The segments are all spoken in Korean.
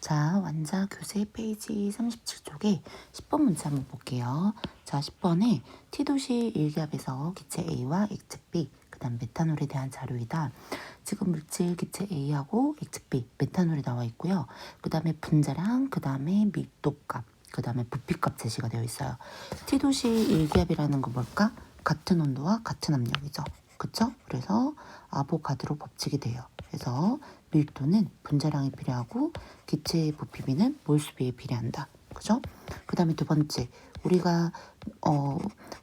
자, 완자 교재 페이지 37쪽에 10번 문제 한번 볼게요. 자, 10번에 T도시 일기압에서 기체 A와 액체 B, 그 다음 메탄올에 대한 자료이다. 지금 물질 기체 A하고 액체 B, 메탄올이 나와 있고요. 그 다음에 분자량, 그 다음에 밀도값, 그 다음에 부피값 제시가 되어 있어요. T도시 일기압이라는 건 뭘까? 같은 온도와 같은 압력이죠. 그쵸? 그래서 아보가드로 법칙이 돼요. 그래서 밀도는 분자량이 필요하고 기체의 부피비는 몰수비에 비례한다. 그죠? 그 다음에 두 번째, 우리가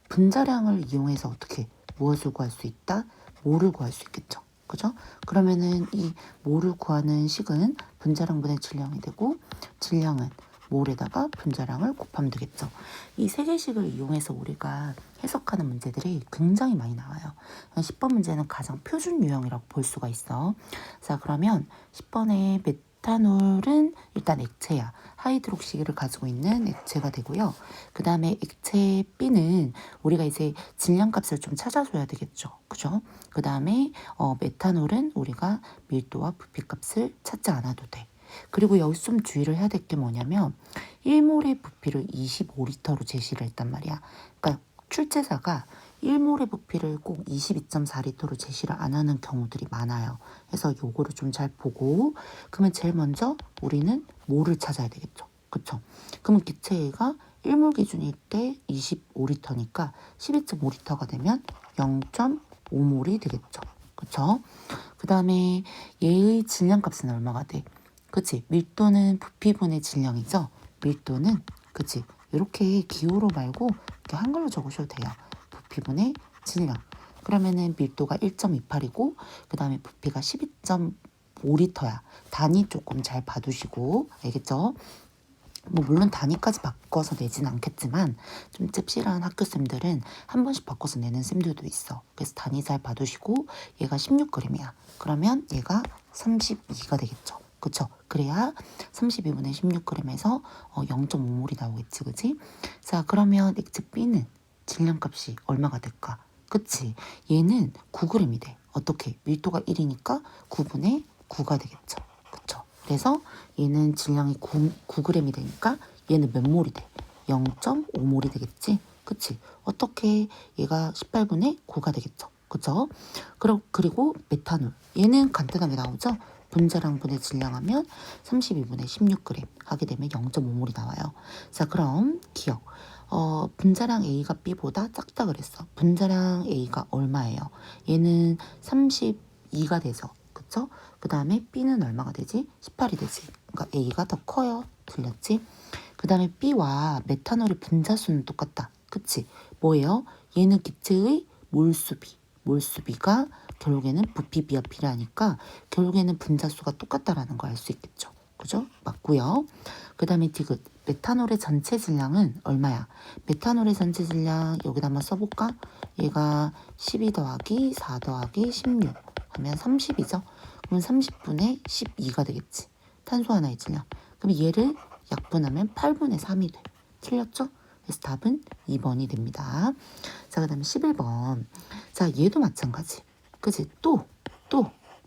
분자량을 이용해서 어떻게 무엇을 구할 수 있다? 모를 구할 수 있겠죠. 그죠? 그러면은 이 모를 구하는 식은 분자량분의 질량이 되고 질량은 몰에다가 분자량을 곱하면 되겠죠. 이 세 개식을 이용해서 우리가 해석하는 문제들이 굉장히 많이 나와요. 10번 문제는 가장 표준 유형이라고 볼 수가 있어. 자, 그러면 10번의 메탄올은 일단 액체야. 하이드록시를 가지고 있는 액체가 되고요. 그 다음에 액체 B는 우리가 이제 질량값을 좀 찾아줘야 되겠죠. 그죠? 그 다음에 메탄올은 우리가 밀도와 부피값을 찾지 않아도 돼. 그리고 여기서 좀 주의를 해야 될 게 뭐냐면 1몰의 부피를 25리터로 제시를 했단 말이야. 그러니까 출제자가 1몰의 부피를 꼭 22.4리터로 제시를 안 하는 경우들이 많아요. 그래서 요거를 좀 잘 보고 그러면 제일 먼저 우리는 몰을 찾아야 되겠죠. 그쵸? 그러면 기체 A가 1몰 기준일 때 25리터니까 12.5리터가 되면 0.5몰이 되겠죠. 그쵸? 그 다음에 얘의 질량값은 얼마가 돼? 그치? 밀도는 부피분의 질량이죠? 밀도는, 그치? 이렇게 기호로 말고 이렇게 한글로 적으셔도 돼요. 부피분의 질량. 그러면은 밀도가 1.28이고, 그 다음에 부피가 12.5리터야. 단위 조금 잘 봐두시고, 알겠죠? 뭐 물론 단위까지 바꿔서 내진 않겠지만 좀 찝실한 학교쌤들은 한 번씩 바꿔서 내는 쌤들도 있어. 그래서 단위 잘 봐두시고 얘가 16g이야. 그러면 얘가 32가 되겠죠. 그쵸? 그래야 32분의 16g에서 0.5몰이 나오겠지. 그치? 자, 그러면 액체 B는 질량값이 얼마가 될까? 그치? 얘는 9g이 돼. 어떻게? 밀도가 1이니까 9분의 9가 되겠죠. 그쵸? 그래서 얘는 질량이 9g이 되니까 얘는 몇 몰이 돼? 0.5몰이 되겠지? 그치? 어떻게 얘가 18분의 9가 되겠죠? 그쵸? 그리고 메탄올. 얘는 간단하게 나오죠? 분자량분의 질량하면 32분의 16g 하게 되면 0.5몰이 나와요. 자, 그럼 기억. 분자량 A가 B보다 작다 그랬어. 분자량 A가 얼마예요? 얘는 32가 돼서. 그쵸? 그 다음에 B는 얼마가 되지? 18이 되지. 그러니까 A가 더 커요. 틀렸지? 그 다음에 B와 메탄올의 분자수는 똑같다. 그치? 뭐예요? 얘는 기체의 몰수비. 몰수비가 결국에는 부피비와 비례하니까 결국에는 분자수가 똑같다라는 걸 알 수 있겠죠. 그죠? 맞고요. 그 다음에 디귿. 메탄올의 전체 질량은 얼마야? 메탄올의 전체 질량 여기다 한번 써볼까? 얘가 12 더하기 4 더하기 16 하면 30이죠. 그럼 30분의 12가 되겠지. 탄소 하나의 질량. 그럼 얘를 약분하면 8분의 3이 돼. 틀렸죠? 그래서 답은 2번이 됩니다. 자, 그 다음에 11번. 자, 얘도 마찬가지. 그치? 또,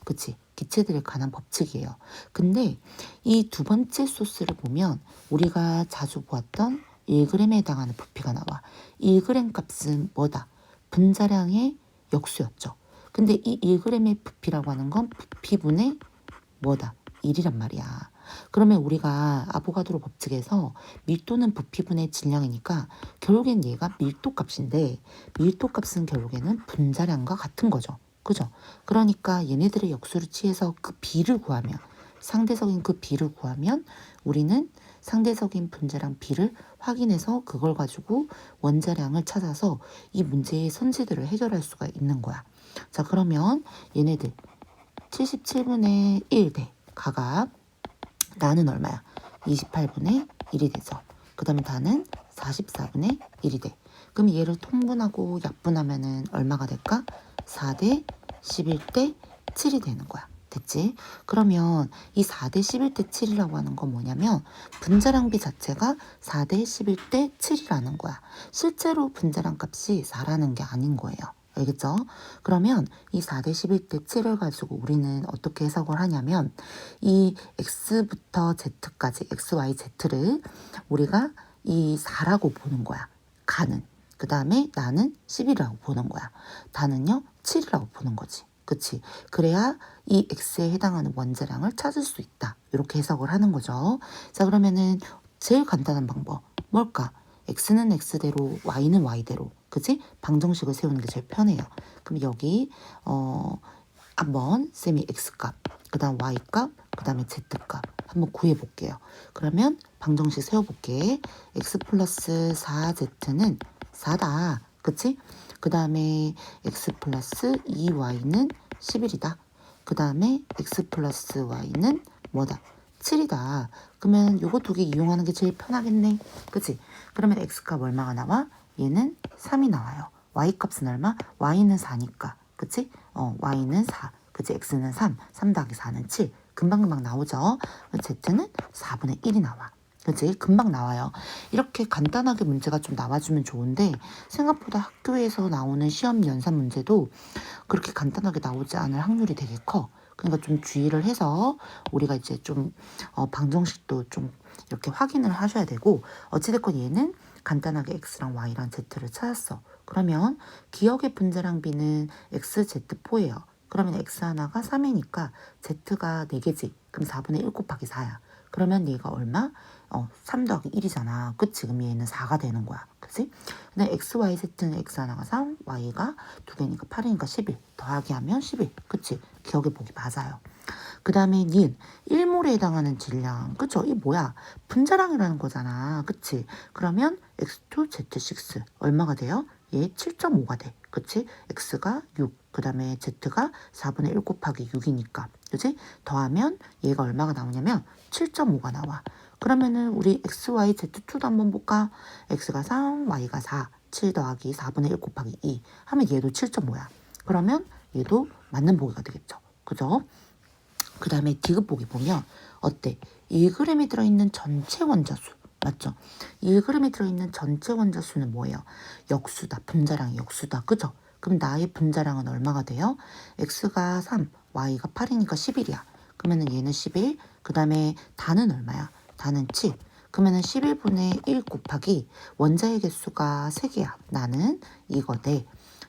그치? 기체들에 관한 법칙이에요. 근데 이 두 번째 소스를 보면 우리가 자주 보았던 1g에 해당하는 부피가 나와. 1g 값은 뭐다? 분자량의 역수였죠. 근데 이 1g의 부피라고 하는 건 부피분의 뭐다? 1이란 말이야. 그러면 우리가 아보가드로 법칙에서 밀도는 부피분의 질량이니까 결국엔 얘가 밀도 값인데 밀도 값은 결국에는 분자량과 같은 거죠. 그죠? 그러니까 얘네들의 역수를 취해서 그 비를 구하면 상대적인 그 비를 구하면 우리는 상대적인 분자량 비를 확인해서 그걸 가지고 원자량을 찾아서 이 문제의 선지들을 해결할 수가 있는 거야. 자, 그러면 얘네들 77분의 1 대 가각 나는 얼마야? 28분의 1이 되죠. 그 다음에 다는 44분의 1이 돼. 그럼 얘를 통분하고 약분하면은 얼마가 될까? 4대 11대 7이 되는 거야. 됐지? 그러면 이 4대 11대 7이라고 하는 건 뭐냐면 분자량비 자체가 4대 11대 7이라는 거야. 실제로 분자량 값이 4라는 게 아닌 거예요. 알겠죠? 그러면 이 4대 11대 7을 가지고 우리는 어떻게 해석을 하냐면 이 x부터 z까지 x, y, z를 우리가 이 4라고 보는 거야. 가는. 그 다음에 나는 10이라고 보는 거야. 다는요 7이라고 보는 거지. 그치? 그래야 이 x에 해당하는 원자량을 찾을 수 있다. 이렇게 해석을 하는 거죠. 자, 그러면은 제일 간단한 방법 뭘까? x는 x대로 y는 y대로 그치? 방정식을 세우는 게 제일 편해요. 그럼 여기 한번 쌤이 x값 그 다음 y값 그 다음에 z값 한번 구해볼게요. 그러면 방정식 세워볼게. x 플러스 4z는 4다. 그치? 그 다음에 x 플러스 2y는 11이다. 그 다음에 x 플러스 y는 뭐다? 7이다. 그러면 요거 두 개 이용하는 게 제일 편하겠네. 그치? 그러면 x값 얼마가 나와? 얘는 3이 나와요. y값은 얼마? y는 4니까. 그치? y는 4. 그치? x는 3. 3 더하기 4는 7. 금방금방 나오죠? z는 4분의 1이 나와. 그치? 금방 나와요. 이렇게 간단하게 문제가 좀 나와주면 좋은데 생각보다 학교에서 나오는 시험 연산 문제도 그렇게 간단하게 나오지 않을 확률이 되게 커. 그러니까 좀 주의를 해서 우리가 이제 좀 방정식도 좀 이렇게 확인을 하셔야 되고 어찌됐건 얘는 간단하게 x랑 y랑 z를 찾았어. 그러면 기억의 분자량 b는 xz4예요. 그러면 x 하나가 3이니까 z가 4개지. 그럼 4분의 1 곱하기 4야. 그러면 얘가 얼마? 3 더하기 1이잖아. 그치? 그럼 얘는 4가 되는 거야. 그치? 근데 x, y, z는 x 하나가 3, y가 2개니까 8이니까 11. 더하기 하면 11. 그치? 기억의 보기 맞아요. 그 다음에 니은 1몰에 해당하는 질량. 그쵸? 이 뭐야? 분자량이라는 거잖아. 그치? 그러면 x2, z6 얼마가 돼요? 얘 7.5가 돼. 그치? x가 6. 그 다음에 z가 4분의 1 곱하기 6이니까. 그치? 더하면 얘가 얼마가 나오냐면 7.5가 나와. 그러면은 우리 x, y, z2도 한번 볼까? x가 3, y가 4. 7 더하기 4분의 1 곱하기 2 하면 얘도 7.5야. 그러면 얘도 맞는 보기가 되겠죠. 그죠? 그 다음에 디귿보기 보면 어때? 1g에 들어있는 전체 원자수 맞죠? 1g에 들어있는 전체 원자수는 뭐예요? 역수다. 분자량이 역수다. 그죠? 그럼 나의 분자량은 얼마가 돼요? x가 3, y가 8이니까 11이야. 그러면은 얘는 11, 그 다음에 단은 얼마야? 단은 7. 그러면은 11분의 1 곱하기 원자의 개수가 3개야. 나는 이거대.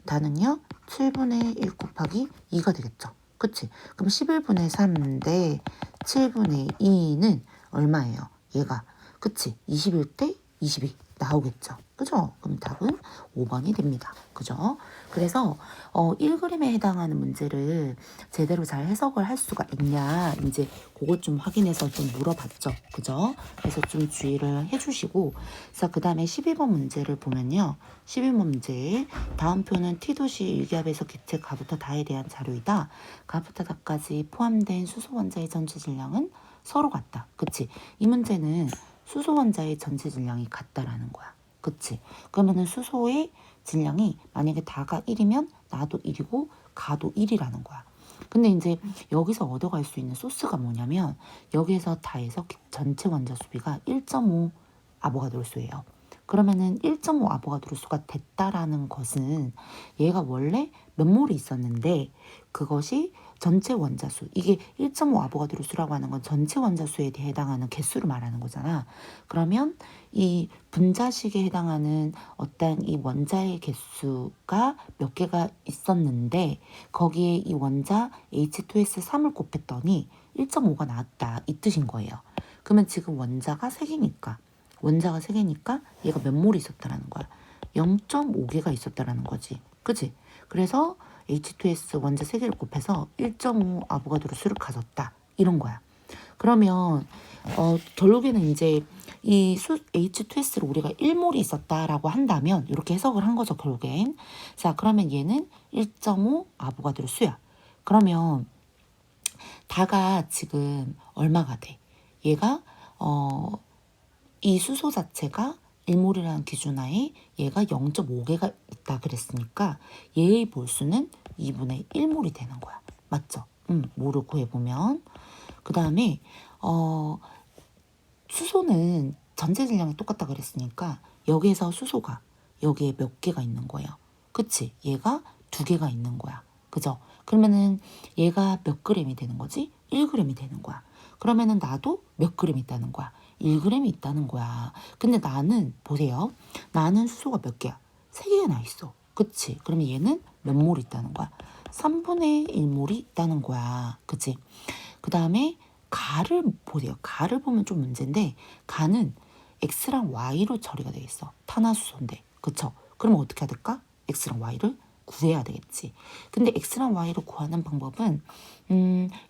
단은요 7분의 1 곱하기 2가 되겠죠. 그치? 그럼 11분의 3인데 7분의 2는 얼마예요? 얘가. 그치? 21대 22 나오겠죠. 그죠? 그럼 답은 5번이 됩니다. 그죠? 그래서 1g에 해당하는 문제를 제대로 잘 해석을 할 수가 있냐 이제 그것 좀 확인해서 좀 물어봤죠. 그죠? 그래서 좀 주의를 해주시고 자, 그 다음에 12번 문제를 보면요. 12번 문제 다음 표는 T도시 일기압에서 기체 가부터 다에 대한 자료이다. 가부터 다까지 포함된 수소 원자의 전체 질량은 서로 같다. 그치? 이 문제는 수소 원자의 전체 질량이 같다라는 거야. 그치? 그러면은 수소의 질량이 만약에 다가 1이면 나도 1이고 가도 1이라는 거야. 근데 이제 여기서 얻어갈 수 있는 소스가 뭐냐면 여기에서 다에서 전체 원자 수비가 1.5 아보가드로수예요. 그러면은 1.5 아보가드로수가 됐다라는 것은 얘가 원래 몇 몰이 있었는데 그것이 전체 원자수 이게 1.5 아보가드로수라고 하는 건 전체 원자수에 해당하는 개수를 말하는 거잖아. 그러면 이 분자식에 해당하는 어떤 이 원자의 개수가 몇 개가 있었는데 거기에 이 원자 H2S3을 곱했더니 1.5가 나왔다 이 뜻인 거예요. 그러면 지금 원자가 3개니까 얘가 몇 몰이 있었다라는 거야. 0.5개가 있었다라는 거지. 그치? 그래서 H2S 원자 3개를 곱해서 1.5 아보가드로수를 가졌다. 이런 거야. 그러면 결국에는 이제 이 H2S를 우리가 1몰이 있었다라고 한다면 이렇게 해석을 한 거죠. 결국엔. 자, 그러면 얘는 1.5 아보가드로수야. 그러면 다가 지금 얼마가 돼? 얘가 이 수소 자체가 1몰이라는 기준하에 얘가 0.5개가 있다 그랬으니까 얘의 몰수는 2분의 1몰이 되는 거야. 맞죠? 몰을 구해보면. 그 다음에 수소는 전체 질량이 똑같다 그랬으니까 여기에서 수소가 여기에 몇 개가 있는 거예요. 그치? 얘가 두 개가 있는 거야. 그죠? 그러면은 얘가 몇 그램이 되는 거지? 1g이 되는 거야. 그러면은 나도 몇 그램 있다는 거야? 1g이 있다는 거야. 근데 나는 보세요. 나는 수소가 몇 개야? 3개가 나 있어. 그치? 그러면 얘는 몇 몰 있다는 거야? 3분의 1몰이 있다는 거야. 그치? 그 다음에 가를 보세요. 가를 보면 좀 문제인데 가는 x랑 y로 처리가 돼 있어. 탄화수소인데. 그쵸? 그러면 어떻게 해야 될까? x랑 y를 구해야 되겠지. 근데 x랑 y를 구하는 방법은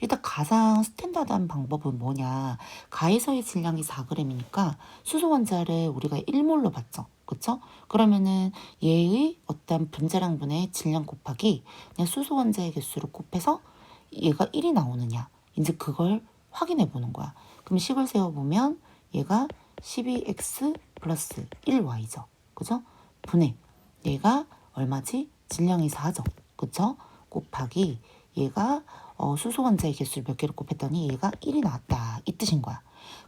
일단 가장 스탠다드한 방법은 뭐냐. 가에서의 질량이 4g이니까 수소 원자를 우리가 1몰로 봤죠. 그쵸? 그러면은 얘의 어떤 분자량분의 질량 곱하기 그냥 수소 원자의 개수를 곱해서 얘가 1이 나오느냐. 이제 그걸 확인해 보는 거야. 그럼 식을 세워보면 얘가 12x 플러스 1y죠. 그죠? 분의 얘가 얼마지? 질량이 4죠. 그쵸? 곱하기 얘가 수소 원자의 개수를 몇 개를 곱했더니 얘가 1이 나왔다. 이 뜻인 거야.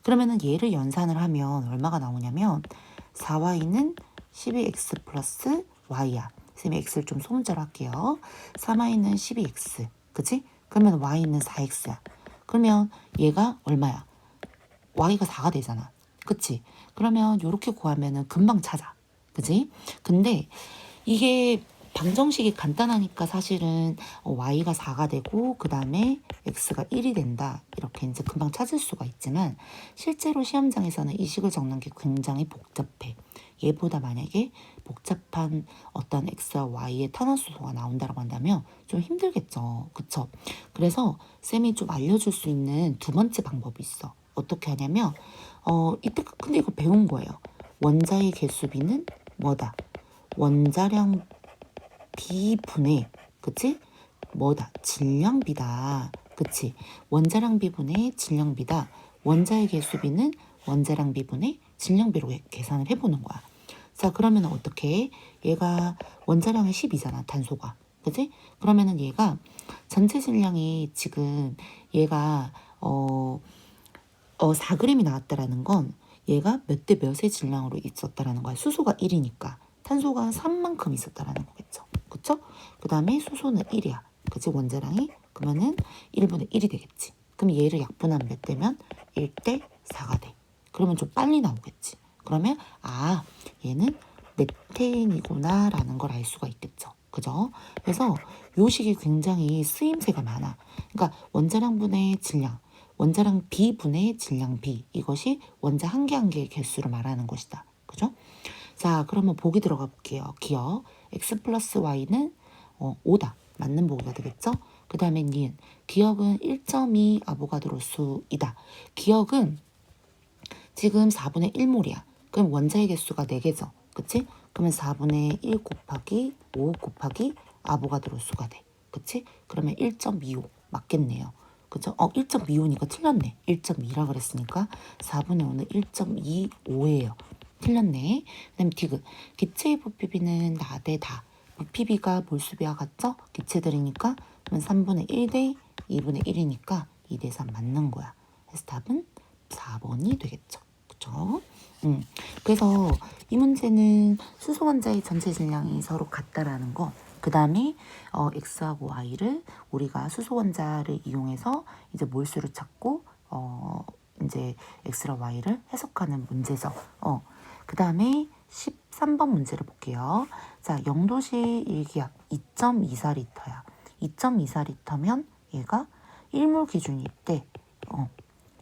그러면은 얘를 연산을 하면 얼마가 나오냐면 4y는 12x 플러스 y야. 선생님이 x를 좀 소문자로 할게요. 3y는 12x. 그치? 그러면 y는 4x야. 그러면 얘가 얼마야? y가 4가 되잖아. 그치? 그러면 이렇게 구하면은 금방 찾아. 그치? 근데 이게 방정식이 간단하니까 사실은 y가 4가 되고 그 다음에 x가 1이 된다. 이렇게 이제 금방 찾을 수가 있지만 실제로 시험장에서는 이 식을 적는 게 굉장히 복잡해. 얘보다 만약에 복잡한 어떤 x와 y의 탄화수소가 나온다고 한다면 좀 힘들겠죠. 그쵸? 그래서 쌤이 좀 알려줄 수 있는 두 번째 방법이 있어. 어떻게 하냐면 이때 근데 이거 배운 거예요. 원자의 개수비는 뭐다? 원자량 비분의 그치? 뭐다? 질량비다. 그치? 원자량 비분의 질량비다. 원자의 개수비는 원자량 비분의 질량비로 계산을 해보는 거야. 자, 그러면 어떻게? 얘가 원자량이 10이잖아, 단소가. 그치? 그러면은 얘가 전체 질량이 지금 얘가 4g이 나왔다라는 건 얘가 몇 대 몇의 질량으로 있었다라는 거야. 수소가 1이니까. 탄소가 3만큼 있었다라는 거겠죠. 그쵸? 그 다음에 수소는 1이야. 그치? 원자량이. 그러면은 1분의 1이 되겠지. 그럼 얘를 약분하면 몇 대면 1대 4가 돼. 그러면 좀 빨리 나오겠지. 그러면 얘는 메테인이구나 라는 걸 알 수가 있겠죠. 그죠? 그래서 요 식이 굉장히 쓰임새가 많아. 그러니까 원자량분의 질량, 원자량 B분의 질량 B, 이것이 원자 한 개 한 개의 개수를 말하는 것이다. 그죠? 자, 그러면 보기 들어가 볼게요. 기억 x 플러스 y는 5다. 맞는 보기가 되겠죠? 그 다음에 니은 기억은 1.2 아보가드로수이다. 기억은 지금 4분의 1몰이야. 그럼 원자의 개수가 4개죠. 그치? 그러면 4분의 1 곱하기 5 곱하기 아보가드로수가 돼. 그치? 그러면 1.25 맞겠네요. 그죠? 1.25니까 틀렸네. 1.2라 그랬으니까 4분의 5는 1.25예요. 틀렸네. 그 다음에 디귿. 기체의 부피비는 나 대 다. 부피비가 몰수비와 같죠? 기체들이니까 그러면 3분의 1 대 2분의 1이니까 2 대 3 맞는 거야. 그래서 답은 4번이 되겠죠. 그쵸? 그래서 이 문제는 수소 원자의 전체 질량이 서로 같다라는 거. 그 다음에 x하고 y를 우리가 수소 원자를 이용해서 이제 몰수를 찾고 이제 x랑 y를 해석하는 문제죠. 그 다음에 13번 문제를 볼게요. 자, 0도시 일기압 2.24리터야. 2.24리터면 얘가 1몰 기준일 때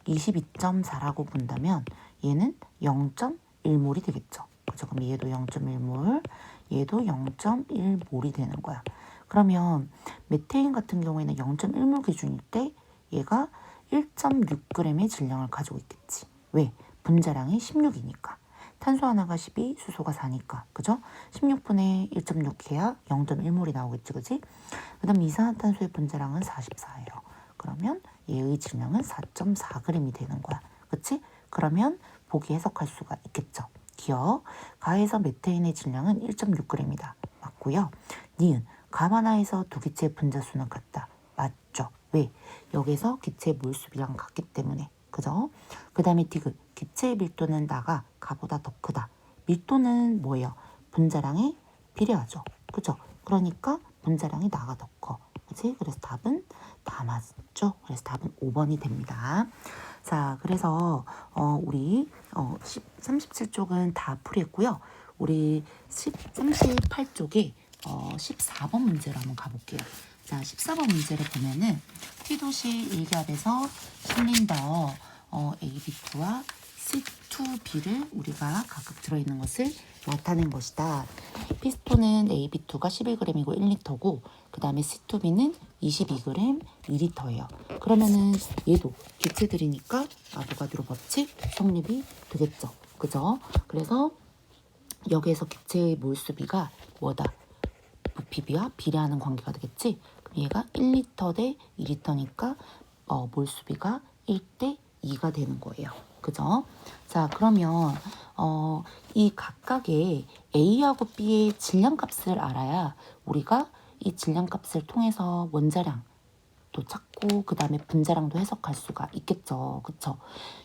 22.4라고 본다면 얘는 0.1몰이 되겠죠. 그죠? 그럼 얘도 0.1몰, 얘도 0.1몰이 되는 거야. 그러면 메테인 같은 경우에는 0.1몰 기준일 때 얘가 1.6g의 질량을 가지고 있겠지. 왜? 분자량이 16이니까. 탄소 하나가 12, 수소가 4니까. 그죠? 16분의 1.6 해야 0.1몰이 나오겠지. 그지? 그 다음 이산화탄소의 분자량은 44예요. 그러면 얘의 질량은 4.4g이 되는 거야. 그치? 그러면 보기 해석할 수가 있겠죠. 기억. 가에서 메테인의 질량은 1.6g이다. 맞고요. 니은. 감 하나에서 두 기체의 분자수는 같다. 맞죠? 왜? 여기서 기체의 몰수비랑 같기 때문에. 그죠? 그 다음에 디귿. 기체의 밀도는 나가 가보다 더 크다. 밀도는 뭐예요? 분자량에 비례하죠. 그죠? 그러니까 분자량이 나가 더 커. 그치? 그래서 답은 다 맞죠? 그래서 답은 5번이 됩니다. 자, 그래서 우리 37쪽은 다 풀이했고요. 우리 38쪽에 14번 문제로 한번 가볼게요. 자, 14번 문제를 보면은 T도시 1기압에서 실린더 AB2와 C2B를 우리가 각각 들어있는 것을 나타낸 것이다. 피스톤은 AB2가 11g이고 1리터고 그 다음에 C2B는 22g 2리터예요. 그러면은 얘도 기체들이니까 아보가드로 법칙 성립이 되겠죠. 그죠? 그래서 여기에서 기체의 몰수비가 뭐다? 부피비와 비례하는 관계가 되겠지? 그럼 얘가 1리터 대 2리터니까 몰수비가 1대 2가 되는 거예요. 그죠? 자, 그러면 이 각각의 A하고 B의 질량값을 알아야 우리가 이 질량값을 통해서 원자량도 찾고 그 다음에 분자량도 해석할 수가 있겠죠. 그쵸?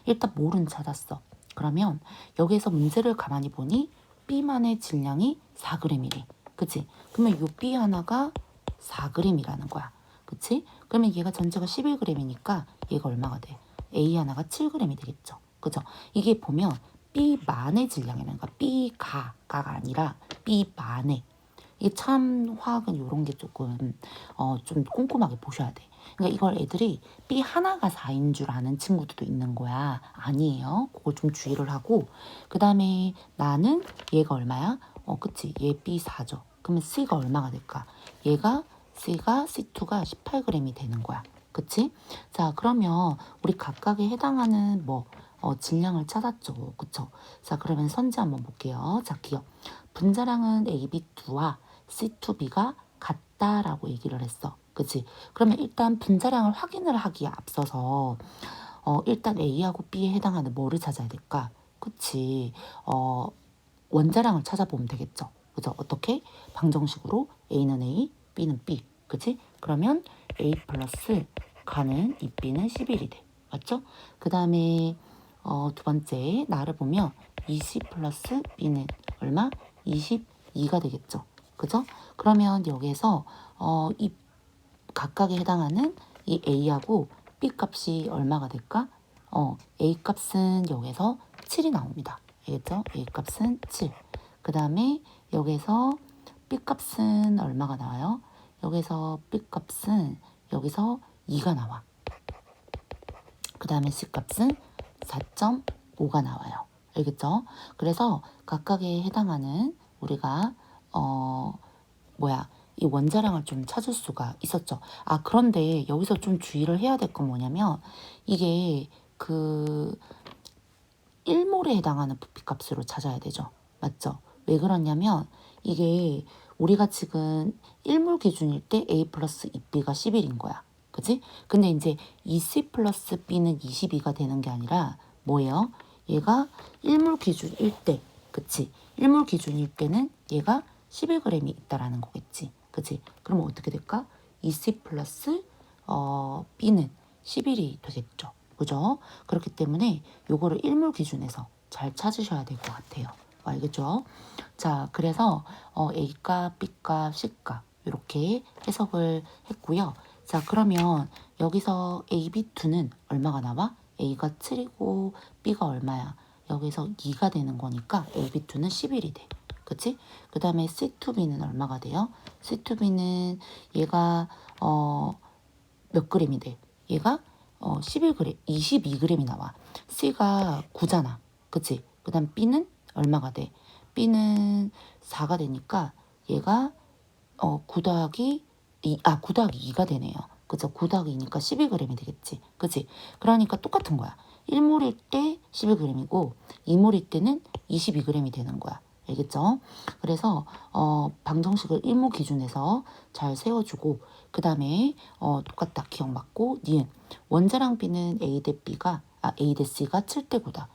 일단 몰은 찾았어. 그러면 여기에서 문제를 가만히 보니 B만의 질량이 4g이래. 그치? 그러면 요 B 하나가 4g이라는 거야. 그치? 그러면 얘가 전체가 11g이니까 얘가 얼마가 돼? A 하나가 7g이 되겠죠. 그죠? 이게 보면 B만의 질량이라는 거야. B가가 아니라 B만의. 이게 참 화학은 이런 게 조금 좀 꼼꼼하게 보셔야 돼. 그러니까 이걸 애들이 B 하나가 4인 줄 아는 친구들도 있는 거야. 아니에요. 그걸 좀 주의를 하고 그 다음에 나는 얘가 얼마야? 그치. 얘 B4죠. 그러면 C가 얼마가 될까? 얘가 C가 C2가 18g이 되는 거야. 그치? 자, 그러면 우리 각각에 해당하는 질량을 찾았죠. 그쵸? 자, 그러면 선지 한번 볼게요. 자, 기억. 분자량은 AB2와 C2B가 같다라고 얘기를 했어. 그치? 그러면 일단 분자량을 확인을 하기에 앞서서 일단 A하고 B에 해당하는 뭐를 찾아야 될까? 그치? 원자량을 찾아보면 되겠죠. 그죠? 어떻게? 방정식으로 A는 A, B는 B. 그치? 그러면 A 플러스 가는 이 B는 11이 돼. 맞죠? 그 다음에 두 번째 나를 보면 20 플러스 B는 얼마? 22가 되겠죠. 그죠? 그러면 여기에서 이 각각에 해당하는 이 A하고 B 값이 얼마가 될까? A 값은 여기서 7이 나옵니다. 알겠죠? A 값은 7. 그 다음에 여기서 B 값은 얼마가 나와요? 여기서 B 값은 여기서 2가 나와. 그 다음에 C 값은 4.5가 나와요. 알겠죠? 그래서 각각에 해당하는 우리가 이 원자량을 좀 찾을 수가 있었죠. 아, 그런데 여기서 좀 주의를 해야 될 건 뭐냐면 이게 그 1몰에 해당하는 부피값으로 찾아야 되죠. 맞죠? 왜 그러냐면 이게 우리가 지금 1몰 기준일 때 A 플러스 2B가 11인 거야. 그치? 근데 이제 2C 플러스 B는 22가 되는 게 아니라 뭐예요? 얘가 1몰 기준일 때, 그치? 1몰 기준일 때는 얘가 11g이 있다라는 거겠지. 그치? 그러면 어떻게 될까? 2C 플러스 B는 11이 되겠죠. 그죠? 그렇기 때문에 요거를 1몰 기준에서 잘 찾으셔야 될 것 같아요. 알겠죠? 자, 그래서 A값, B값, C값 이렇게 해석을 했고요. 자, 그러면 여기서 AB2는 얼마가 나와? A가 7이고 B가 얼마야? 여기서 2가 되는 거니까 AB2는 11이 돼. 그치? 그 다음에 C2B는 얼마가 돼요? C2B는 얘가 몇 그램이 돼? 얘가 11g, 22g이 나와. C가 9잖아. 그치? 그 다음 B는 얼마가 돼? B는 4가 되니까 얘가 9 더하기 9 더하기 2가 되네요. 그죠? 9 더하기 2니까 12g이 되겠지. 그치? 그러니까 똑같은 거야. 1몰일 때 11g이고 2몰일 때는 22g이 되는 거야. 알겠죠? 그래서 방정식을 1모 기준에서 잘 세워주고 그 다음에 똑같다 기억 맞고 니은 원자량 B는 A 대 C가 7대 9다.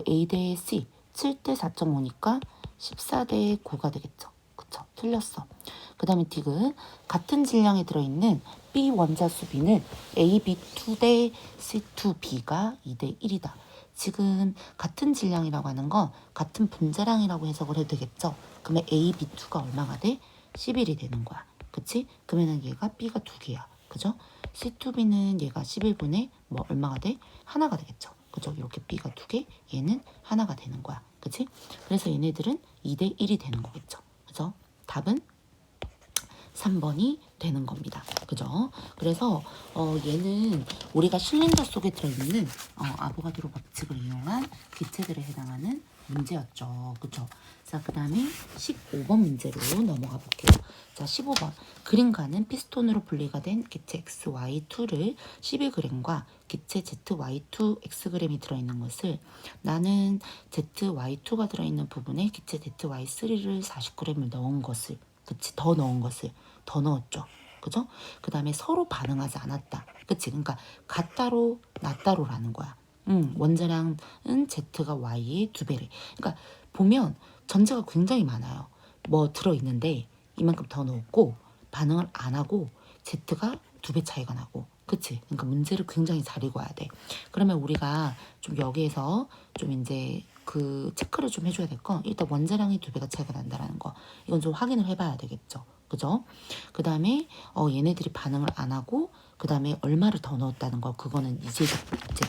A 대 C 7대 4.5니까 14 대 9가 되겠죠. 그쵸? 틀렸어. 그 다음에 디귿 같은 질량에 들어있는 B 원자수 B는 AB2 대 C2B가 2 대 1이다. 지금 같은 질량이라고 하는 건 같은 분자량이라고 해석을 해도 되겠죠. 그러면 AB2가 얼마가 돼? 11이 되는 거야. 그치? 그러면은 얘가 B가 2개야. 그죠? C2B는 얘가 11분의 뭐 얼마가 돼? 하나가 되겠죠. 그죠? 이렇게 B가 2개, 얘는 하나가 되는 거야. 그치? 그래서 얘네들은 2대 1이 되는 거겠죠. 그죠? 답은 3번이 되는 겁니다. 그죠? 그래서 얘는 우리가 실린더 속에 들어있는 아보가드로 법칙을 이용한 기체들에 해당하는 문제였죠. 그죠? 자, 그 다음에 15번 문제로 넘어가 볼게요. 자, 15번. 그림과는 피스톤으로 분리가 된 기체 XY2를 12g과 기체 ZY2 Xg이 들어있는 것을 나는 ZY2가 들어있는 부분에 기체 ZY3를 40g을 넣은 것을 그치, 더 넣은 것을 더 넣었죠. 그죠? 그 다음에 서로 반응하지 않았다. 그치? 그러니까 같다로 낫다로라는 거야. 원자량은 Z가 Y의 2배래. 그러니까 보면 전제가 굉장히 많아요. 뭐 들어있는데 이만큼 더 넣었고 반응을 안 하고 Z가 2배 차이가 나고 그치? 그러니까 문제를 굉장히 잘 읽어야 돼. 그러면 우리가 좀 여기에서 좀 이제 그 체크를 좀 해줘야 될 거 일단 원자량이 2배가 차이가 난다라는 거 이건 좀 확인을 해봐야 되겠죠. 그죠? 그 다음에 얘네들이 반응을 안 하고 그 다음에 얼마를 더 넣었다는 거 그거는 이제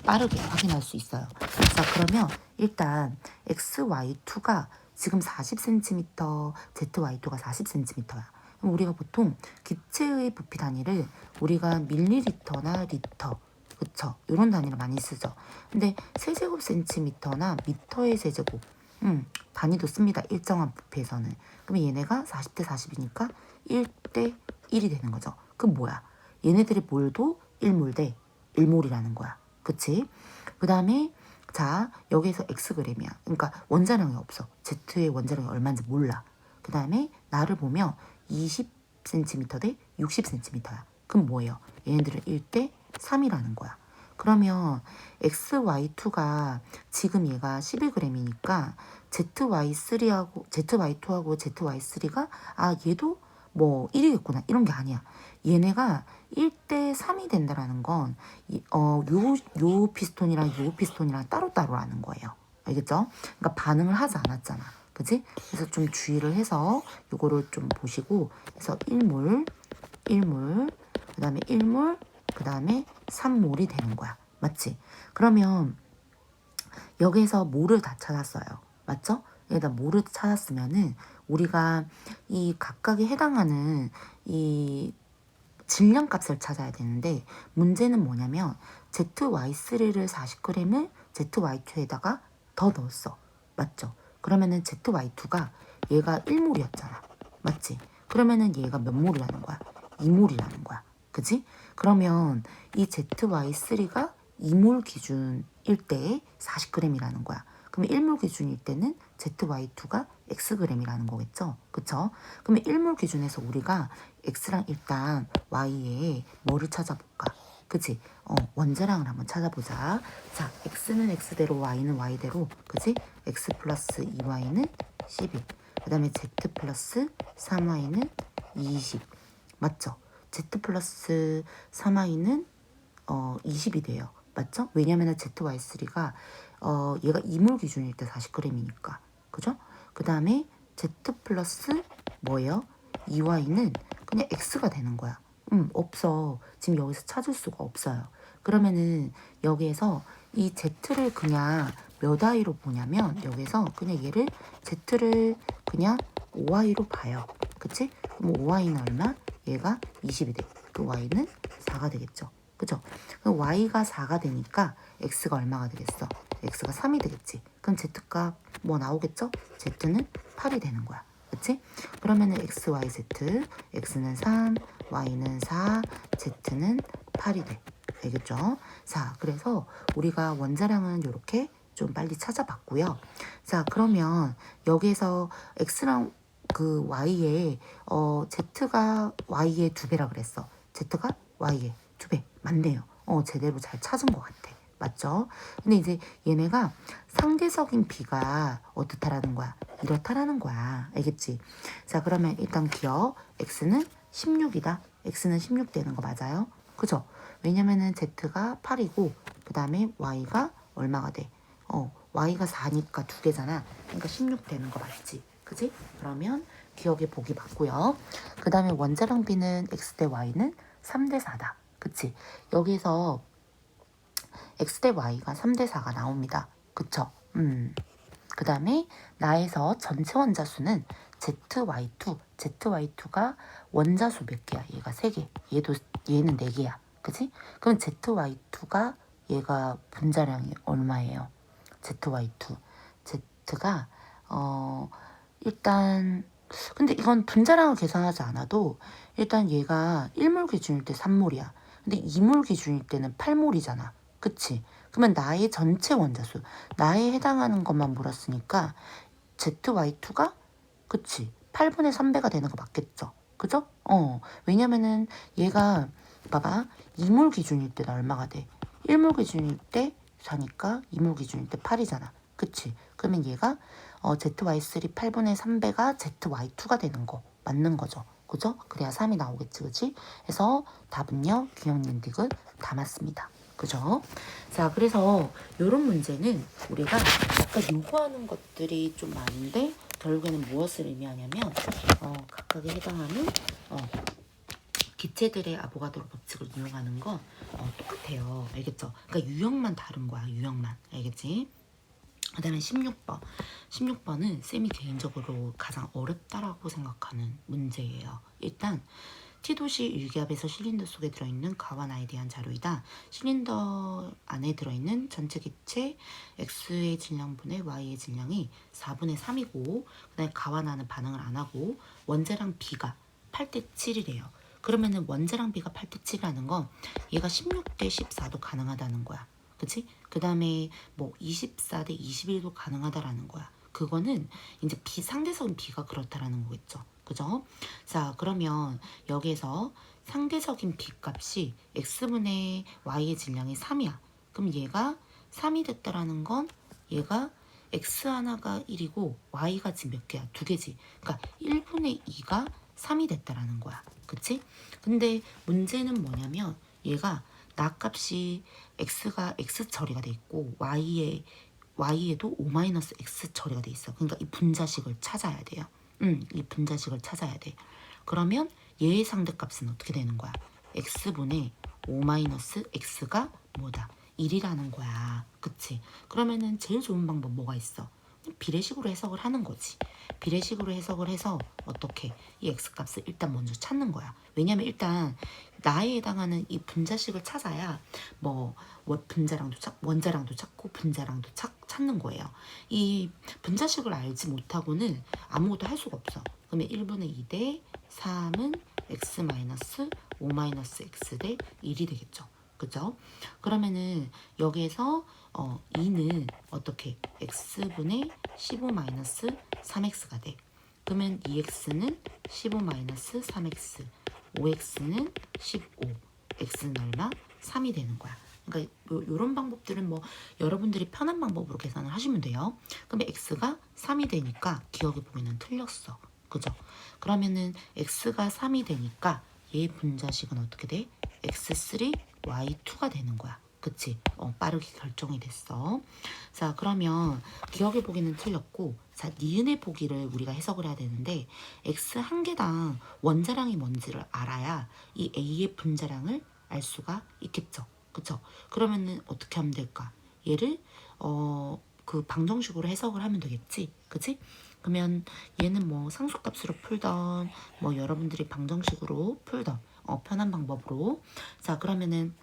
빠르게 확인할 수 있어요. 자, 그러면 일단 XY2가 지금 40cm, ZY2가 40cm야. 그럼 우리가 보통 기체의 부피 단위를 우리가 밀리리터나 리터 그쵸? 이런 단위를 많이 쓰죠. 근데 세제곱센티미터나 미터의 세제곱 단위도 씁니다. 일정한 부피에서는. 그럼 얘네가 40대 40이니까 1대 1이 되는 거죠. 그럼 뭐야? 얘네들의 몰도 1몰 대 1몰이라는 거야. 그치? 그 다음에 자 여기에서 Xg이야. 그러니까 원자량이 없어. Z의 원자량이 얼마인지 몰라. 그 다음에 나를 보면 20cm 대 60cm야. 그럼 뭐예요? 얘네들은 1대 3이라는 거야. 그러면 XY2가 지금 얘가 12g이니까 ZY2하고 ZY3가 얘도 뭐 1이겠구나 이런 게 아니야. 얘네가 1대 3이 된다라는 건 요 피스톤이랑 요 피스톤이랑 따로따로라는 거예요. 알겠죠? 그러니까 반응을 하지 않았잖아. 그지? 그래서 좀 주의를 해서 요거를 좀 보시고 그래서 1몰 그 다음에 1몰 그 다음에 3몰이 되는 거야. 맞지? 그러면 여기에서 몰을 다 찾았어요. 맞죠? 여기다 몰을 찾았으면은 우리가 이 각각에 해당하는 이 질량 값을 찾아야 되는데 문제는 뭐냐면 ZY3를 40g을 ZY2에다가 더 넣었어. 맞죠? 그러면은 ZY2가 얘가 1몰이었잖아. 맞지? 그러면은 얘가 몇 몰이라는 거야? 2몰이라는 거야. 그지? 그러면 이 ZY3가 2몰 기준일 때에 40g이라는 거야. 그러면 1몰 기준일 때는 ZY2가 Xg이라는 거겠죠? 그쵸? 그러면 1몰 기준에서 우리가 X랑 일단 Y에 뭐를 찾아볼까? 그치? 원자량을 한번 찾아보자. 자, X는 X대로, Y는 Y대로, 그치? X 플러스 2Y는 12. 그 다음에 Z 플러스 3Y는 20. 맞죠? Z 플러스 3Y는 20이 돼요. 맞죠? 왜냐면은 ZY3가 얘가 2몰 기준일 때 40g이니까. 그죠? 그 다음에 Z 플러스 뭐예요? 2Y는 그냥 X가 되는 거야. 없어. 지금 여기서 찾을 수가 없어요. 그러면은 여기에서 이 Z를 그냥 몇 Y로 보냐면 여기서 그냥 얘를 Z를 그냥 5Y로 봐요. 그치? 그럼 5Y는 얼마? 얘가 20이 돼. 그 Y는 4가 되겠죠. 그죠? 그럼 Y가 4가 되니까 X가 얼마가 되겠어? X가 3이 되겠지. 그럼 Z값 뭐 나오겠죠? Z는 8이 되는 거야. 그치? 그러면은 X, Y, Z. X는 3, Y는 4, Z는 8이 돼. 알겠죠? 자, 그래서 우리가 원자량은 이렇게 좀 빨리 찾아봤고요. 자, 그러면 여기에서 X랑 그 Y에 Z가 Y의 2배라 그랬어. Z가 Y의 2배. 맞네요. 제대로 잘 찾은 것 같아. 맞죠? 근데 이제 얘네가 상대적인 비가 어떻다라는 거야? 이렇다라는 거야. 알겠지? 자, 그러면 일단 기억. X는 16이다. X는 16 되는 거 맞아요? 그죠? 왜냐면은 Z가 8이고 그 다음에 Y가 얼마가 돼? Y가 4니까 2개잖아. 그러니까 16 되는 거 맞지? 그지? 그러면 기억의 복이 맞고요. 그 다음에 원자량 B는 X 대 Y는 3대 4다. 그치? 여기서 X 대 Y가 3대 4가 나옵니다. 그쵸? 그 다음에 나에서 전체 원자수는 ZY2, ZY2가 원자수 몇 개야? 얘가 3개. 얘는 4개야. 그치? 그럼 ZY2가 얘가 분자량이 얼마예요? ZY2. Z가 일단 근데 이건 분자량을 계산하지 않아도 일단 얘가 1몰 기준일 때 3몰이야. 근데 2몰 기준일 때는 8몰이잖아. 그치? 그러면 나의 전체 원자수, 나에 해당하는 것만 물었으니까 ZY2가 그치? 8분의 3배가 되는 거 맞겠죠? 그죠? 왜냐면은 얘가 봐봐. 2몰 기준일 때는 얼마가 돼? 1몰 기준일 때 4니까 2몰 기준일 때 8이잖아. 그치? 그러면 얘가 ZY3 8분의 3배가 ZY2가 되는 거 맞는 거죠. 그죠? 그래야 3이 나오겠지. 그치? 그래서 답은요. 균형님 딕은 다 맞습니다. 그죠? 자, 그래서 이런 문제는 우리가 아까 요구하는 것들이 좀 많은데 결국에는 무엇을 의미하냐면 각각에 해당하는 기체들의 아보가드로 법칙을 이용하는 건 똑같아요. 알겠죠? 그러니까 유형만 다른 거야. 유형만. 알겠지? 그 다음에 16번. 16번은 쌤이 개인적으로 가장 어렵다라고 생각하는 문제예요. 일단 T도시 일기압에서 실린더 속에 들어있는 가와나에 대한 자료이다. 실린더 안에 들어있는 전체 기체 X의 질량분의 Y의 질량이 4분의 3이고 그 다음에 가와나는 반응을 안 하고 원자량 B가 8대 7이래요. 그러면은 원자량 B가 8대 7이라는 건 얘가 16대 14도 가능하다는 거야. 그치? 그 다음에 뭐 24대 21도 가능하다라는 거야. 그거는 이제 상대적인 B가 그렇다라는 거겠죠. 그죠? 자, 그러면 여기에서 상대적인 B 값이 X분의 Y의 질량이 3이야. 그럼 얘가 3이 됐다라는 건 얘가 X 하나가 1이고 Y가 지금 몇 개야? 2개지. 그러니까 1분의 2가 3이 됐다라는 거야. 그치? 근데 문제는 뭐냐면 얘가 나 값이 X가 X 처리가 돼 있고 Y에도 O-X 처리가 돼 있어. 그러니까 이 분자식을 찾아야 돼요. 이 분자식을 찾아야 돼. 그러면 얘의 상대값은 어떻게 되는 거야? X분의 O-X가 뭐다? 1이라는 거야. 그치? 그러면은 제일 좋은 방법 뭐가 있어? 비례식으로 해석을 하는 거지. 비례식으로 해석을 해서 어떻게 이 X값을 일단 먼저 찾는 거야. 왜냐면 일단 나에 해당하는 이 분자식을 찾아야 뭐 원자량도 찾고 분자량도 찾는 거예요. 이 분자식을 알지 못하고는 아무것도 할 수가 없어. 그러면 1분의 2대 3은 X 마이너스 5-X 대 1이 되겠죠. 그죠? 그러면은 여기에서 2는 어떻게 X분의 15-3X가 돼. 그러면 2X는 15-3X, 5X는 15, X는 얼마? 3이 되는 거야. 그러니까 요런 방법들은 뭐 여러분들이 편한 방법으로 계산을 하시면 돼요. 그러면 X가 3이 되니까 기억의 보기는 틀렸어. 그죠? 그러면은 X가 3이 되니까 얘 분자식은 어떻게 돼? X3, Y2가 되는 거야. 그치? 빠르게 결정이 됐어. 자, 그러면 기억의 보기는 틀렸고, 자, 니은의 보기를 우리가 해석을 해야 되는데, X 한 개당 원자량이 뭔지를 알아야 이 A의 분자량을 알 수가 있겠죠. 그쵸? 그러면은 어떻게 하면 될까? 얘를, 그 방정식으로 해석을 하면 되겠지. 그치? 그러면 얘는 뭐 상수값으로 풀던, 뭐 여러분들이 방정식으로 풀던, 편한 방법으로. 자, 그러면은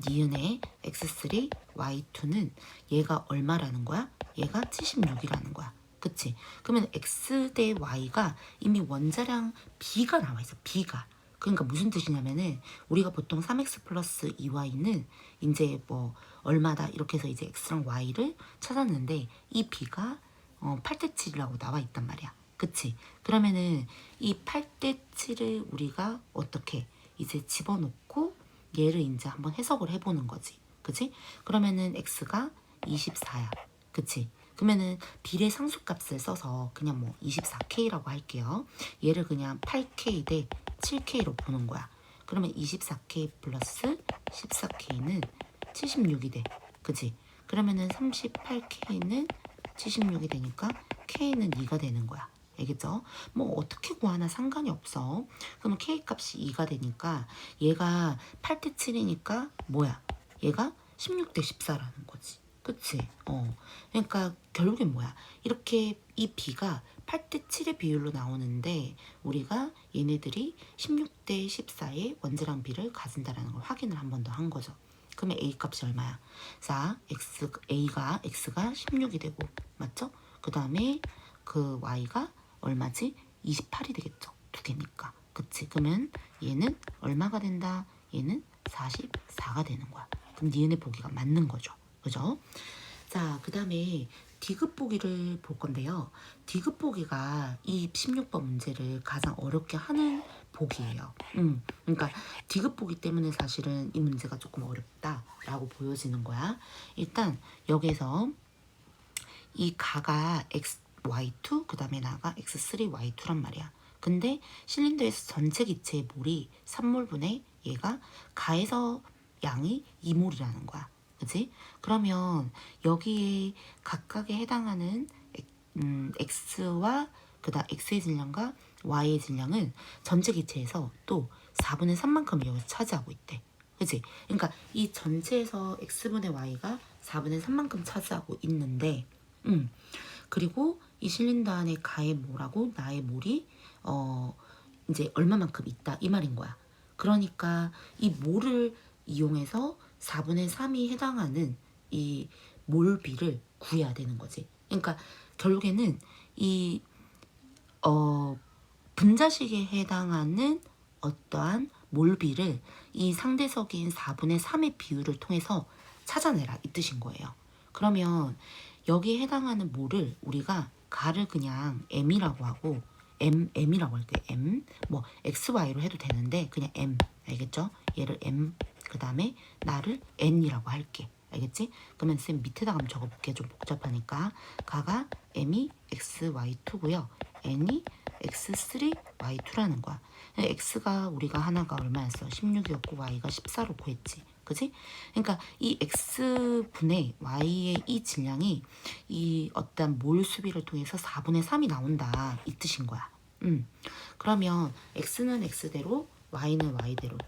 니은의 X3, Y2는 얘가 얼마라는 거야? 얘가 76이라는 거야. 그치? 그러면 X 대 Y가 이미 원자량 B가 나와 있어. B가. 그러니까 무슨 뜻이냐면은 우리가 보통 3X 플러스 2Y는 이제 뭐 얼마다 이렇게 해서 이제 X랑 Y를 찾았는데 이 B가 8대 7이라고 나와 있단 말이야. 그치? 그러면은 이 8대 7을 우리가 어떻게 이제 집어넣고 얘를 이제 한번 해석을 해보는 거지. 그치? 그러면은 X가 24야. 그치? 그러면은 비례 상수값을 써서 그냥 뭐 24K라고 할게요. 얘를 그냥 8K 대 7K로 보는 거야. 그러면 24K 플러스 14K는 76이 돼. 그치? 그러면은 38K는 76이 되니까 K는 2가 되는 거야. 알겠죠? 뭐 어떻게 구하나 상관이 없어. 그러면 K 값이 2가 되니까 얘가 8대 7이니까 뭐야? 얘가 16대 14라는 거지. 그치? 그러니까 결국엔 뭐야? 이렇게 이 B가 8대 7의 비율로 나오는데 우리가 얘네들이 16대 14의 원자량 B를 가진다라는 걸 확인을 한 번 더 한 거죠. 그러면 A 값이 얼마야? 자, X가 16이 되고, 맞죠? 그 다음에 그 Y가 얼마지? 28이 되겠죠. 두 개니까. 그치? 그러면 얘는 얼마가 된다? 얘는 44가 되는 거야. 그럼 니은의 보기가 맞는 거죠. 그죠? 자, 그 다음에 디귿 보기를 볼 건데요. 디귿 보기가 이 16번 문제를 가장 어렵게 하는 보기예요. 그러니까 디귿 보기 때문에 사실은 이 문제가 조금 어렵다라고 보여지는 거야. 일단 여기서 이 가가 y2 그 다음에 나가 x3y2란 말이야. 근데 실린더에서 전체 기체의 몰이 3몰분의 얘가 가에서 양이 2몰이라는 거야. 그치? 그러면 여기에 각각에 해당하는 x와 그다음 x의 질량과 y의 질량은 전체 기체에서 또 4분의 3만큼을 여기서 차지하고 있대. 그치? 그러니까 이 전체에서 x분의 y가 4분의 3만큼 차지하고 있는데 그리고 이 실린더 안에 가의 몰하고 나의 몰이 이제 얼마만큼 있다 이 말인 거야. 그러니까 이 몰을 이용해서 4분의 3이 해당하는 이 몰비를 구해야 되는 거지. 그러니까 결국에는 이 분자식에 해당하는 어떠한 몰비를 이 상대적인 4분의 3의 비율을 통해서 찾아내라 이 뜻인 거예요. 그러면 여기에 해당하는 몰을 우리가 가를 그냥 m이라고 하고 m이라고 할게요. m 뭐 xy로 해도 되는데 그냥 m 알겠죠? 얘를 m 그 다음에 나를 n이라고 할게. 알겠지? 그러면 쌤 밑에다가 한번 적어볼게. 좀 복잡하니까 가가 m이 xy2고요. n이 x3y2라는 거야. x가 우리가 하나가 얼마였어? 16이었고 y가 14로 구했지. 그지? 그러니까 이 x분의 y의 이 질량이 이 어떤 몰 수비를 통해서 4분의 3이 나온다 이 뜻인 거야. 그러면 x는 x대로 y는 y대로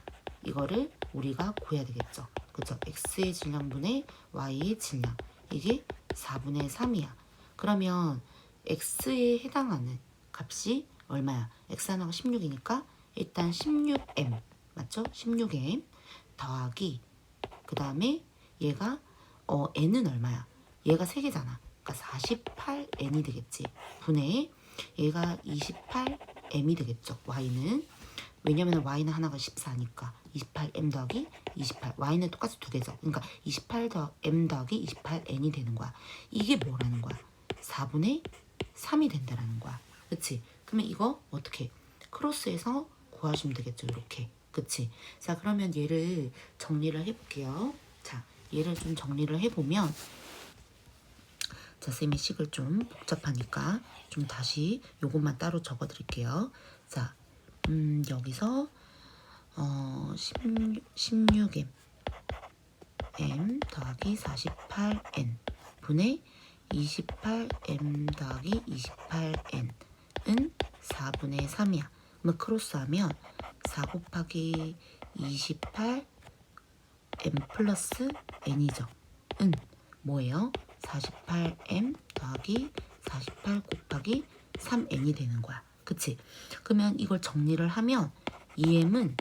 이거를 우리가 구해야 되겠죠. 그죠? x의 질량분의 y의 질량 이게 4분의 3이야. 그러면 x에 해당하는 값이 얼마야? x 하나가 16이니까 일단 16m 맞죠? 16m 더하기 그 다음에 얘가 n은 얼마야? 얘가 3개잖아. 그러니까 48n이 되겠지. 분의 얘가 28m이 되겠죠. y는 왜냐면 y는 하나가 14니까 28m 더하기 28 y는 똑같이 2개죠. 그러니까 28m 더하기 28n이 되는 거야. 이게 뭐라는 거야? 4분의 3이 된다라는 거야. 그치? 그러면 이거 어떻게? 크로스해서 구하시면 되겠죠. 이렇게. 그치? 자, 그러면 얘를 정리를 해볼게요. 자, 얘를 좀 정리를 해보면 자, 쌤이 식을 좀 복잡하니까 좀 다시 요것만 따로 적어드릴게요. 자, 여기서 16m m 더하기 48n 분의 28m 더하기 28n은 4분의 3이야. 그럼 크로스하면 4 곱하기 28 m 플러스 n이죠. 은 뭐예요? 48m 더하기 48 곱하기 3n이 되는 거야. 그치? 그러면 이걸 정리를 하면 2m은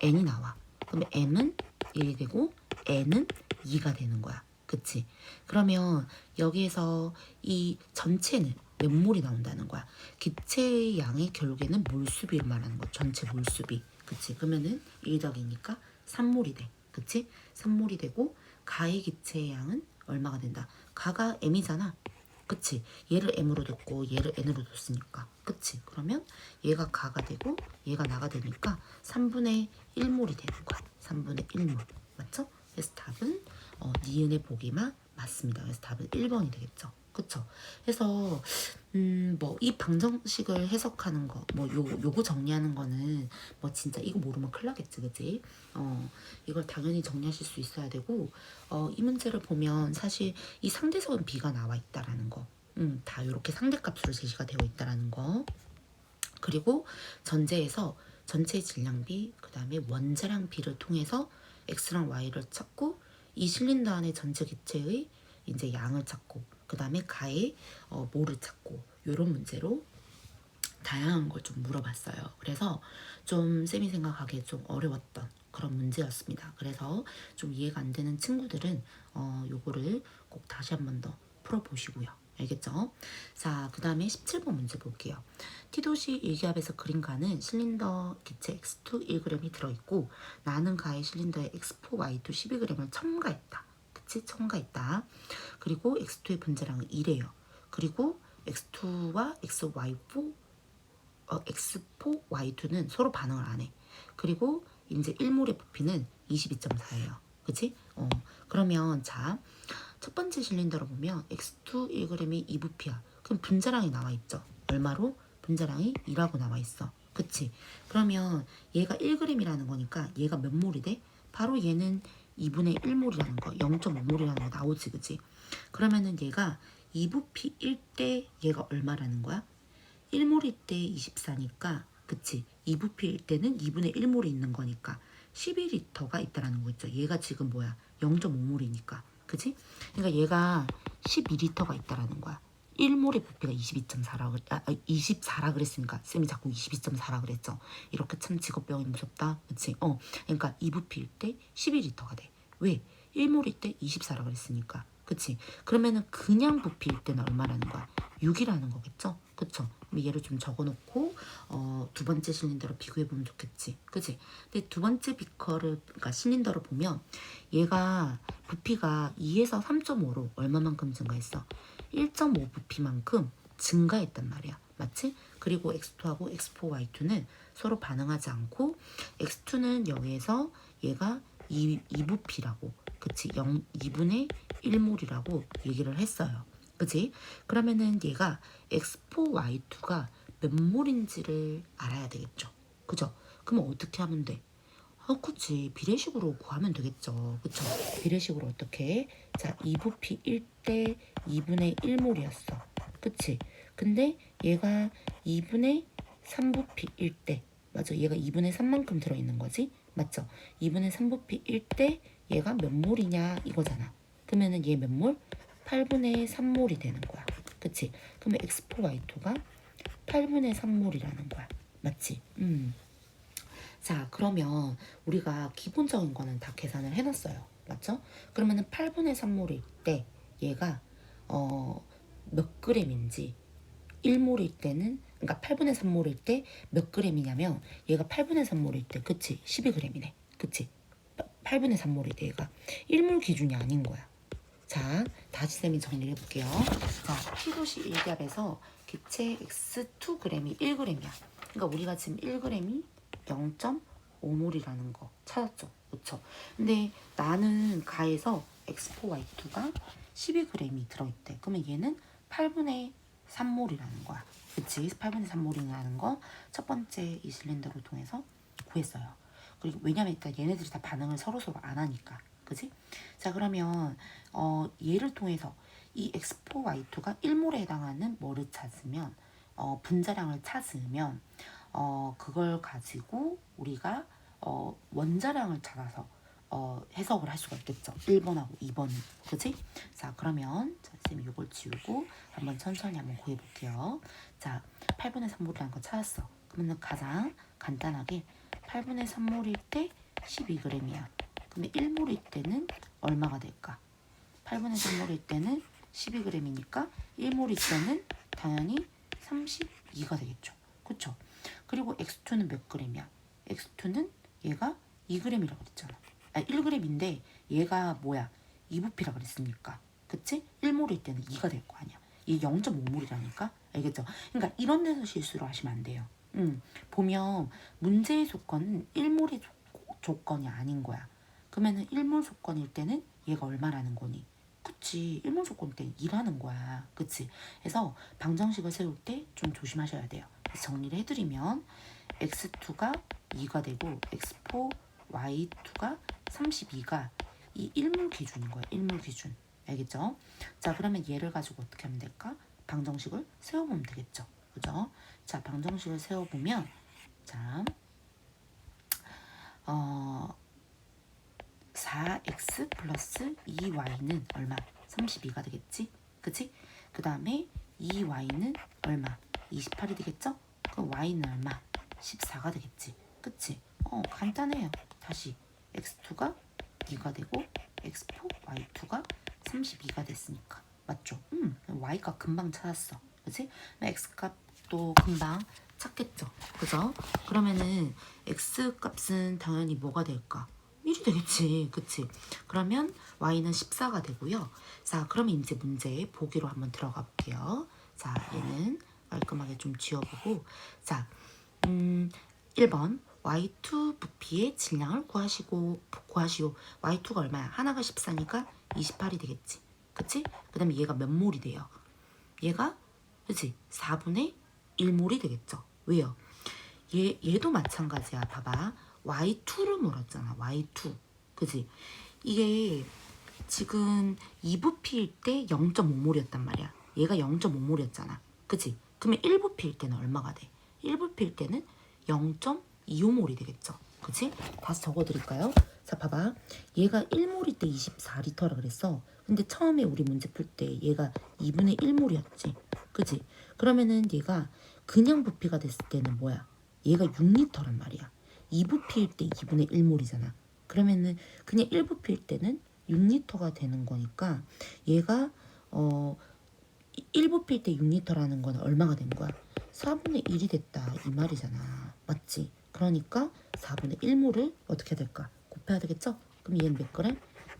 n이 나와. 그러면 m은 1이 되고 n은 2가 되는 거야. 그치? 그러면 여기에서 이 전체는 몇 몰이 나온다는 거야. 기체의 양의 결국에는 몰수비를 말하는 거. 전체 몰수비. 그치? 그러면은 1 더하기니까 3몰이 돼. 그치? 3몰이 되고 가의 기체의 양은 얼마가 된다? 가가 m이잖아. 그치? 얘를 m으로 뒀고 얘를 n으로 뒀으니까. 그치? 그러면 얘가 가가 되고 얘가 나가 되니까 3분의 1몰이 되는 거야. 3분의 1몰. 맞죠? 그래서 답은 니은의 보기만 맞습니다. 그래서 답은 1번이 되겠죠. 그쵸? 그래서 뭐 이 방정식을 해석하는 거, 뭐 요거 정리하는 거는 뭐 진짜 이거 모르면 큰일 나겠지, 그치? 이걸 당연히 정리하실 수 있어야 되고 이 문제를 보면 사실 이 상대적인 비가 나와 있다라는 거. 다 이렇게 상대값으로 제시가 되어 있다라는 거. 그리고 전제에서 전체 질량비, 그 다음에 원자량 비를 통해서 x랑 y를 찾고 이 실린더 안의 전체 기체의 이제 양을 찾고 그 다음에 가의 모를 찾고 이런 문제로 다양한 걸 좀 물어봤어요. 그래서 좀 쌤이 생각하기에 좀 어려웠던 그런 문제였습니다. 그래서 좀 이해가 안 되는 친구들은 요거를 꼭 다시 한 번 더 풀어보시고요. 알겠죠? 자, 그 다음에 17번 문제 볼게요. T도시 일기압에서 그린 가는 실린더 기체 X2 1g이 들어있고 나는 가의 실린더에 X4 Y2 12g을 첨가했다. 그치? 첨가했다. 그리고 X2의 분자량은 2래요. 그리고 X2와 XY4 X4, Y2는 서로 반응을 안 해. 그리고 이제 1몰의 부피는 22.4예요. 그치? 그러면 자, 첫 번째 실린더로 보면 X2 1g이 2부피야. 그럼 분자량이 나와 있죠. 얼마로? 분자량이 2라고 나와 있어. 그치? 그러면 얘가 1g이라는 거니까 얘가 몇 몰이 돼? 바로 얘는 2분의 1몰이라는 거, 0.5몰이라는 거 나오지, 그치? 그러면은 얘가 2부피일 때 얘가 얼마라는 거야? 1몰일 때 24니까 그치 2부피일 때는 2분의 1몰이 있는 거니까 12리터가 있다라는 거 있죠. 얘가 지금 뭐야 0.5몰이니까 그치? 그러니까 얘가 12리터가 있다라는 거야. 1몰의 부피가 24라 그랬으니까 쌤이 자꾸 22.4라 그랬죠. 이렇게 참 직업병이 무섭다. 그치? 그러니까 2부피일 때 12리터가 돼. 왜? 1몰일 때 24라 그랬으니까. 그치? 그러면은 그냥 부피일 때는 얼마라는 거야? 6이라는 거겠죠? 그쵸? 얘를 좀 적어놓고 두 번째 실린더로 비교해보면 좋겠지. 그치? 근데 두 번째 비커를 그러니까 실린더를 보면 얘가 부피가 2에서 3.5로 얼마만큼 증가했어? 1.5 부피만큼 증가했단 말이야. 맞지? 그리고 X2하고 X4, Y2는 서로 반응하지 않고 X2는 여기에서 얘가 2부피라고 그치? 2분의 1몰이라고 얘기를 했어요. 그치? 그러면은 얘가 X4Y2가 몇 몰인지를 알아야 되겠죠. 그죠? 그럼 어떻게 하면 돼? 그치. 비례식으로 구하면 되겠죠. 그쵸? 비례식으로 어떻게? 자, 2부피 1대 2분의 1몰이었어. 그치? 근데 얘가 2분의 3부피 1대 맞아. 얘가 2분의 3만큼 들어있는 거지? 맞죠? 2분의 3부피 1대 얘가 몇 몰이냐 이거잖아. 그러면은 얘 몇 몰? 8분의 3몰이 되는 거야. 그치? 그러면 X4Y2가 8분의 3몰이라는 거야. 맞지? 자, 그러면 우리가 기본적인 거는 다 계산을 해놨어요. 맞죠? 그러면은 8분의 3몰일 때 얘가 몇 그램인지 1몰일 때는 그러니까 8분의 3몰일 때 몇 그램이냐면 얘가 8분의 3몰일 때 그치? 12g이네. 그치? 8분의 3몰일 때 얘가 1몰 기준이 아닌 거야. 자, 다시 쌤이 정리해 볼게요. 자, T도시 1기압에서 기체 X2g이 1g이야. 그러니까 우리가 지금 1g이 0.5몰이라는 거 찾았죠. 그쵸? 근데 나는 가에서 X4Y2가 12g이 들어있대. 그러면 얘는 8분의 3몰이라는 거야. 그치? 8분의 3몰이라는 거 첫 번째 이 실린더를 통해서 구했어요. 그리고 왜냐면 일단 얘네들이 다 반응을 서로서로 안 하니까. 그치? 자, 그러면 얘를 통해서 이 X4Y2가 1몰에 해당하는 뭐를 찾으면 분자량을 찾으면 그걸 가지고 우리가 원자량을 찾아서 해석을 할 수가 있겠죠. 1번하고 2번은. 그치? 자, 그러면 자, 쌤이 이걸 지우고 한번 천천히 한번 구해볼게요. 자, 8분의 3몰이라는 거 찾았어. 그러면 가장 간단하게 8분의 3몰일 때 12g이야. 그러면 1몰일 때는 얼마가 될까? 8분의 3몰일 때는 12g이니까 1몰일 때는 당연히 32가 되겠죠. 그쵸? 그리고 X2는 몇 g이야? X2는 얘가 2g이라고 그랬잖아. 1g인데 얘가 뭐야? 2부피라고 그랬으니까. 그치? 1몰일 때는 2가 될 거 아니야. 이게 0.5몰이라니까? 알겠죠? 그러니까 이런 데서 실수를 하시면 안 돼요. 보면 문제의 조건은 1몰의 조건이 아닌 거야. 그러면은 1몰 조건일 때는 얘가 얼마라는 거니? 그치. 1몰 조건일 때는 2라는 거야. 그치. 그래서 방정식을 세울 때 좀 조심하셔야 돼요. 그래서 정리를 해드리면 x2가 2가 되고 x4, y2가 32가 이 1몰 기준인 거야. 1몰 기준. 알겠죠? 자, 그러면 얘를 가지고 어떻게 하면 될까? 방정식을 세워보면 되겠죠. 그죠? 자, 방정식을 세워보면 자, 4x 플러스 2y는 얼마? 32가 되겠지? 그치? 그 다음에 2y는 얼마? 28이 되겠죠? 그럼 y는 얼마? 14가 되겠지? 그치? 간단해요. 다시 x2가 2가 되고 x4, y2가 32가 됐으니까 맞죠? y가 금방 찾았어. 그치? x값도 금방 찾겠죠? 그죠? 그러면은 x값은 당연히 뭐가 될까? 1이 되겠지. 그치? 그러면 y는 14가 되고요. 자, 그러면 이제 문제 보기로 한번 들어가 볼게요. 자, 얘는 깔끔하게 좀 지워보고 자, 1번 y2 부피의 질량을 구하시오. y2가 얼마야? 하나가 14니까 28이 되겠지. 그치? 그 다음에 얘가 몇 몰이 돼요? 얘가 그치? 4분의 1몰이 되겠죠. 왜요? 얘도 마찬가지야. 봐봐. y2를 물었잖아. y2. 그치? 이게 지금 2부피일 때 0.5몰이었단 말이야. 얘가 0.5몰이었잖아. 그치? 그러면 1부피일 때는 얼마가 돼? 1부피일 때는 0.25몰이 되겠죠. 그치? 다시 적어드릴까요? 자, 봐봐. 얘가 1몰일 때 24리터라 그랬어. 근데 처음에 우리 문제 풀 때 얘가 2분의 1몰이었지. 그치? 그러면은 얘가 그냥 부피가 됐을 때는 뭐야? 얘가 6리터란 말이야. 2부피일 때 2분의 1몰이잖아. 그러면은 그냥 1부피일 때는 6리터가 되는 거니까 얘가 1부피일 때 6리터라는 건 얼마가 된 거야? 4분의 1이 됐다 이 말이잖아. 맞지? 그러니까 4분의 1몰을 어떻게 해야 될까? 곱해야 되겠죠? 그럼 얘는 몇 그램?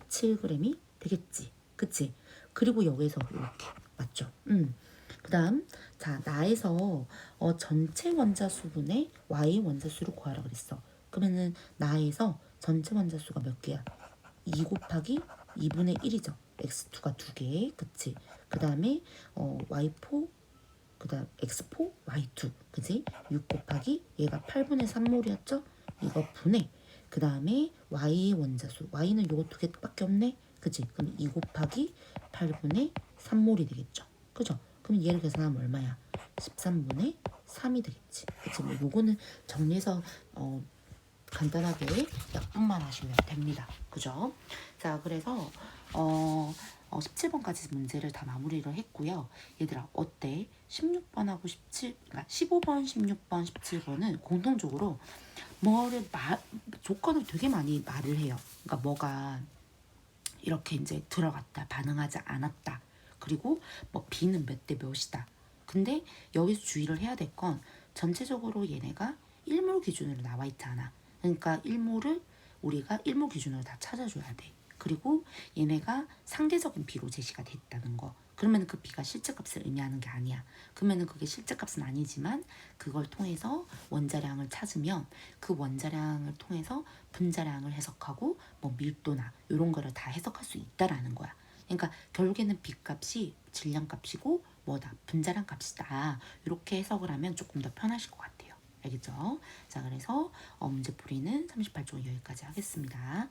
7g이 되겠지. 그치? 그리고 여기서 이렇게 맞죠? 그 다음 자 나에서 전체 원자수분의 y 원자수를 구하라 그랬어. 그러면은 나에서 전체 원자수가 몇 개야? 2 곱하기 2분의 1이죠. x2가 2개. 그치? 그 다음에 y4 그 다음 x4 y2 그치? 6 곱하기 얘가 8분의 3몰이었죠? 이거 분해 그 다음에 y의 원자수 y는 요거 2개밖에 없네. 그치? 그럼 2 곱하기 8분의 3몰이 되겠죠. 그죠? 그럼 얘를 계산하면 얼마야? 13분의 3이 되겠지. 그치? 뭐 요거는 정리해서 간단하게 약분만 하시면 됩니다. 그죠? 자, 그래서 17번까지 문제를 다 마무리를 했고요. 얘들아, 어때? 16번하고 15번, 16번, 17번은 공통적으로 조건을 되게 많이 말을 해요. 그러니까 뭐가 이렇게 이제 들어갔다, 반응하지 않았다. 그리고 뭐 B는 몇 대 몇이다. 근데 여기서 주의를 해야 될 건 전체적으로 얘네가 1몰 기준으로 나와 있잖아. 그러니까 1몰을 우리가 1몰 기준으로 다 찾아줘야 돼. 그리고 얘네가 상대적인 B로 제시가 됐다는 거. 그러면 그 B가 실제값을 의미하는 게 아니야. 그러면 그게 실제값은 아니지만 그걸 통해서 원자량을 찾으면 그 원자량을 통해서 분자량을 해석하고 뭐 밀도나 이런 거를 다 해석할 수 있다라는 거야. 그러니까 결국에는 B값이 질량값이고 뭐다? 분자량 값이다. 이렇게 해석을 하면 조금 더 편하실 것 같아요. 알겠죠? 자, 그래서 문제풀이는 38쪽 여기까지 하겠습니다.